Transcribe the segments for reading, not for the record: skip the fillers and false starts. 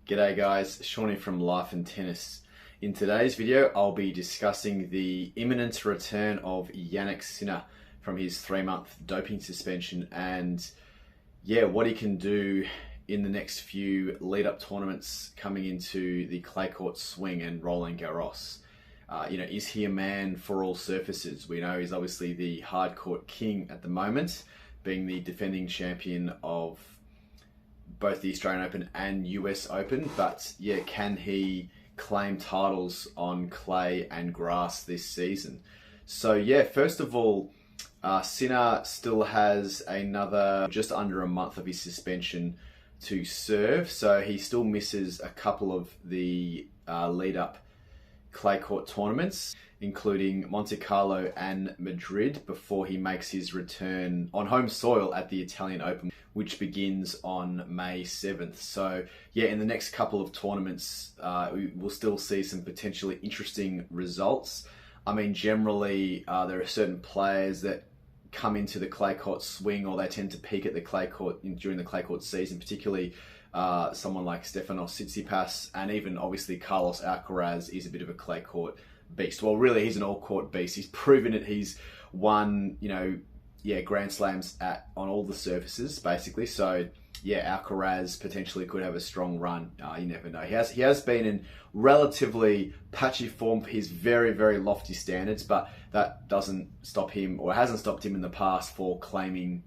G'day guys, Shawnee from Life and Tennis. In today's video, I'll be discussing the imminent return of Jannik Sinner from his 3-month doping suspension and what he can do in the next few lead-up tournaments coming into the clay court swing and Roland Garros. Is he a man for all surfaces? We know he's obviously the hard court king at the moment, being the defending champion of both the Australian Open and US Open, but can he claim titles on clay and grass this season? So first of all, Sinner still has another just under a month of his suspension to serve, so he still misses a couple of the lead-up clay court tournaments, including Monte Carlo and Madrid, before he makes his return on home soil at the Italian Open, which begins on May 7th. So in the next couple of tournaments, we will still see some potentially interesting results. I mean, generally, there are certain players that come into the clay court swing, or they tend to peak at the clay court during the clay court season, particularly someone like Stefanos Tsitsipas, and even obviously Carlos Alcaraz is a bit of a clay court beast. Well, really, he's an all-court beast. He's proven it. He's won, Grand Slams on all the surfaces, basically. So, Alcaraz potentially could have a strong run. You never know. He has been in relatively patchy form for his very, very lofty standards, but that doesn't stop him, or hasn't stopped him in the past, for claiming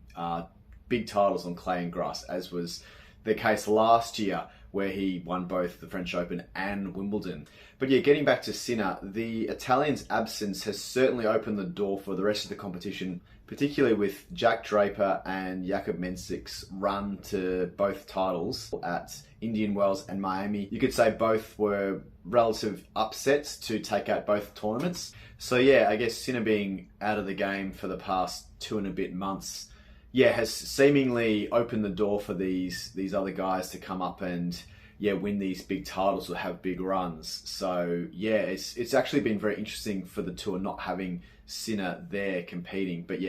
big titles on clay and grass, as was the case last year, where he won both the French Open and Wimbledon. But getting back to Sinner, the Italian's absence has certainly opened the door for the rest of the competition, particularly with Jack Draper and Jakub Mensic's run to both titles at Indian Wells and Miami. You could say both were relative upsets to take out both tournaments. So I guess Sinner being out of the game for the past 2 and a bit months has seemingly opened the door for these other guys to come up and win these big titles or have big runs. So it's actually been very interesting for the tour not having Sinner there competing. But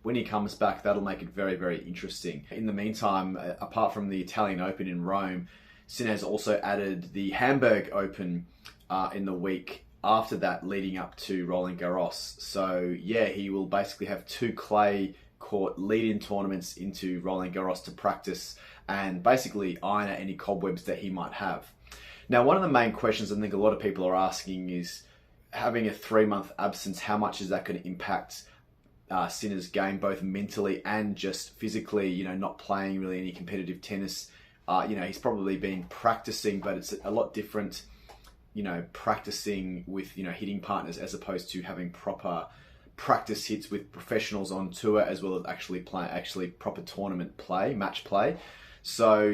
when he comes back, that'll make it very, very interesting. In the meantime, apart from the Italian Open in Rome, Sinner has also added the Hamburg Open in the week after that, leading up to Roland Garros. So he will basically have 2 clay court lead-in tournaments into Roland Garros to practice and basically iron out any cobwebs that he might have. Now, one of the main questions I think a lot of people are asking is, having a 3-month absence, how much is that going to impact Sinner's game, both mentally and just physically, not playing really any competitive tennis. He's probably been practicing, but it's a lot different, practicing with, hitting partners as opposed to having proper practice hits with professionals on tour, as well as actually proper tournament play, match play. So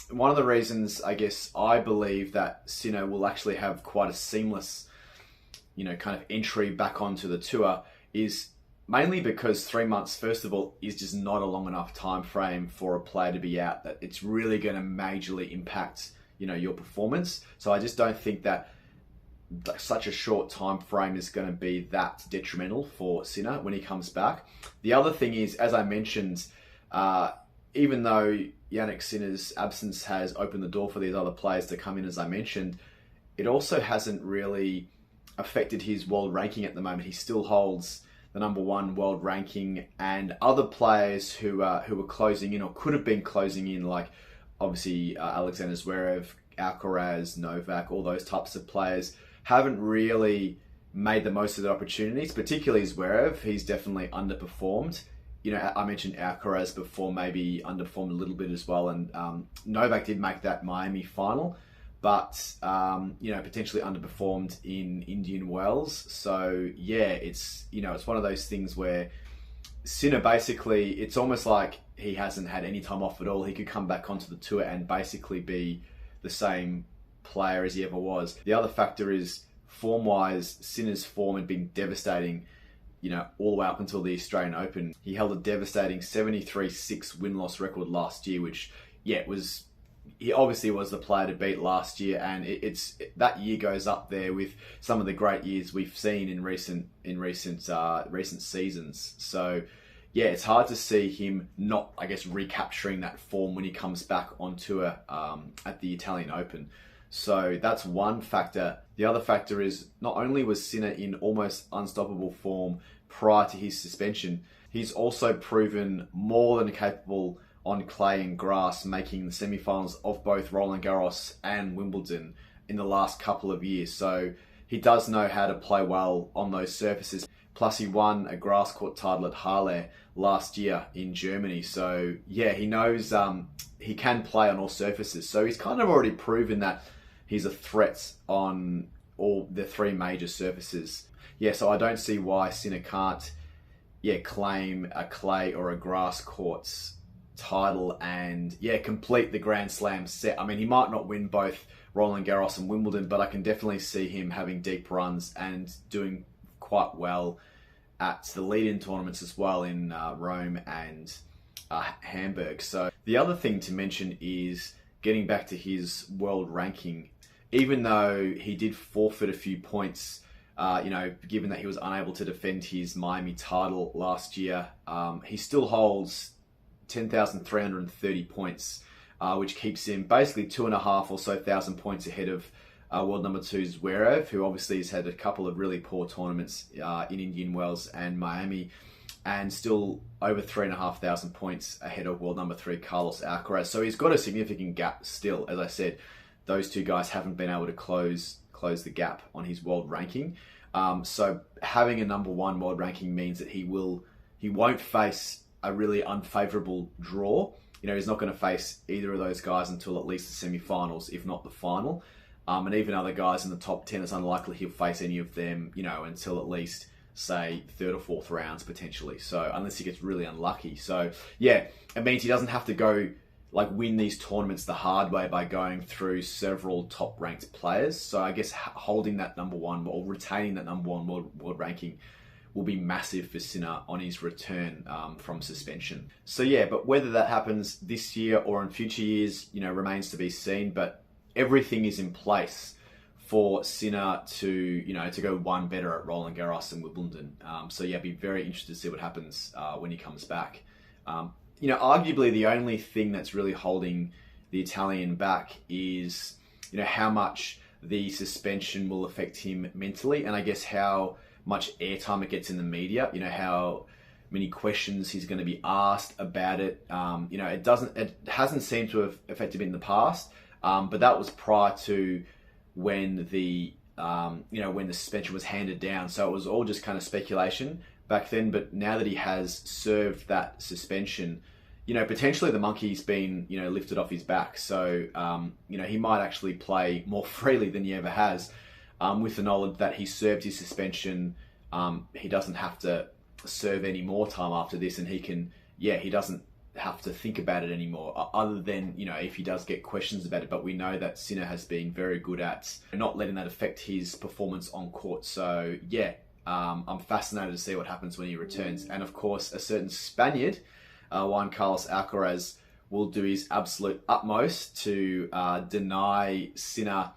one of the reasons I guess I believe that Sinner will actually have quite a seamless, kind of entry back onto the tour is mainly because 3 months, first of all, is just not a long enough time frame for a player to be out, that it's really going to majorly impact, your performance. So I just don't think that such a short time frame is going to be that detrimental for Sinner when he comes back. The other thing is, as I mentioned, even though Jannik Sinner's absence has opened the door for these other players to come in, as I mentioned, it also hasn't really affected his world ranking at the moment. He still holds the #1 world ranking, and other players who are closing in, or could have been closing in, like obviously Alexander Zverev, Alcaraz, Novak, all those types of players, haven't really made the most of the opportunities, particularly Zverev. He's definitely underperformed. I mentioned Alcaraz before, maybe underperformed a little bit as well, and Novak did make that Miami final, but potentially underperformed in Indian Wells. So it's one of those things where Sinner basically, it's almost like he hasn't had any time off at all. He could come back onto the tour and basically be the same player as he ever was. The other factor is, form-wise, Sinner's form had been devastating, all the way up until the Australian Open. He held a devastating 73-6 win-loss record last year, which, he obviously was the player to beat last year, and that year goes up there with some of the great years we've seen in recent seasons. So yeah, it's hard to see him not, I guess, recapturing that form when he comes back on tour at the Italian Open. So that's one factor. The other factor is not only was Sinner in almost unstoppable form prior to his suspension, he's also proven more than capable on clay and grass, making the semi-finals of both Roland Garros and Wimbledon in the last couple of years. So he does know how to play well on those surfaces. Plus he won a grass court title at Halle last year in Germany. So yeah, he knows he can play on all surfaces. So he's kind of already proven that he's a threat on all the three major surfaces. Yeah, so I don't see why Sinner can't claim a clay or a grass courts title and complete the Grand Slam set. I mean, he might not win both Roland Garros and Wimbledon, but I can definitely see him having deep runs and doing quite well at the lead-in tournaments as well in Rome and Hamburg. So the other thing to mention is getting back to his world ranking. Even though he did forfeit a few points, given that he was unable to defend his Miami title last year, he still holds 10,330 points, which keeps him basically 2,500 or so points ahead of world number 2's Zverev, who obviously has had a couple of really poor tournaments in Indian Wells and Miami, and still over 3,500 points ahead of world number 3 Carlos Alcaraz. So he's got a significant gap still. As I said, those two guys haven't been able to close the gap on his world ranking. So having a number 1 world ranking means that he won't face a really unfavourable draw. He's not going to face either of those guys until at least the semi-finals, if not the final. And even other guys in the top 10, it's unlikely he'll face any of them, until at least, say, 3rd or 4th rounds potentially. So unless he gets really unlucky. So yeah, it means he doesn't have to go win these tournaments the hard way by going through several top ranked players. So I guess holding that number 1 or retaining that number 1 world ranking will be massive for Sinner on his return from suspension. So yeah, but whether that happens this year or in future years, remains to be seen. But everything is in place for Sinner to go one better at Roland Garros and Wimbledon. So yeah, be very interested to see what happens when he comes back. Arguably the only thing that's really holding the Italian back is, how much the suspension will affect him mentally, and I guess how much airtime it gets in the media. How many questions he's going to be asked about it. It hasn't seemed to have affected him in the past, but that was prior to when the suspension was handed down. So it was all just kind of speculation back then. But now that he has served that suspension, potentially the monkey's been, lifted off his back. So, he might actually play more freely than he ever has, with the knowledge that he served his suspension. He doesn't have to serve any more time after this, and he doesn't have to think about it anymore, other than, if he does get questions about it. But we know that Sinner has been very good at not letting that affect his performance on court. So yeah, I'm fascinated to see what happens when he returns. And of course, a certain Spaniard, Juan Carlos Alcaraz, will do his absolute utmost to deny Sinner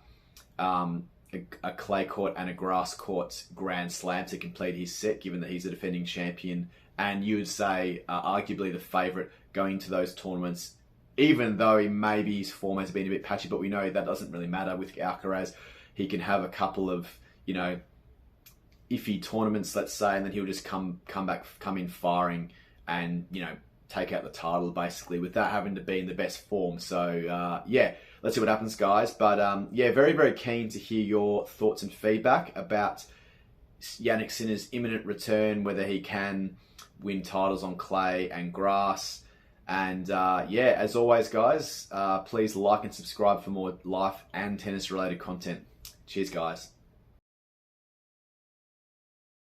a clay court and a grass court Grand Slam to complete his set, given that he's a defending champion. And you would say arguably the favourite going into those tournaments, even though maybe his form has been a bit patchy. But we know that doesn't really matter with Alcaraz. He can have a couple of, iffy tournaments, let's say, and then he'll just come in firing and, take out the title basically without having to be in the best form. So yeah, let's see what happens, guys. But yeah, very, very keen to hear your thoughts and feedback about Jannik Sinner's imminent return, whether he can win titles on clay and grass. And yeah, as always, guys, please like and subscribe for more life and tennis related content. Cheers, guys.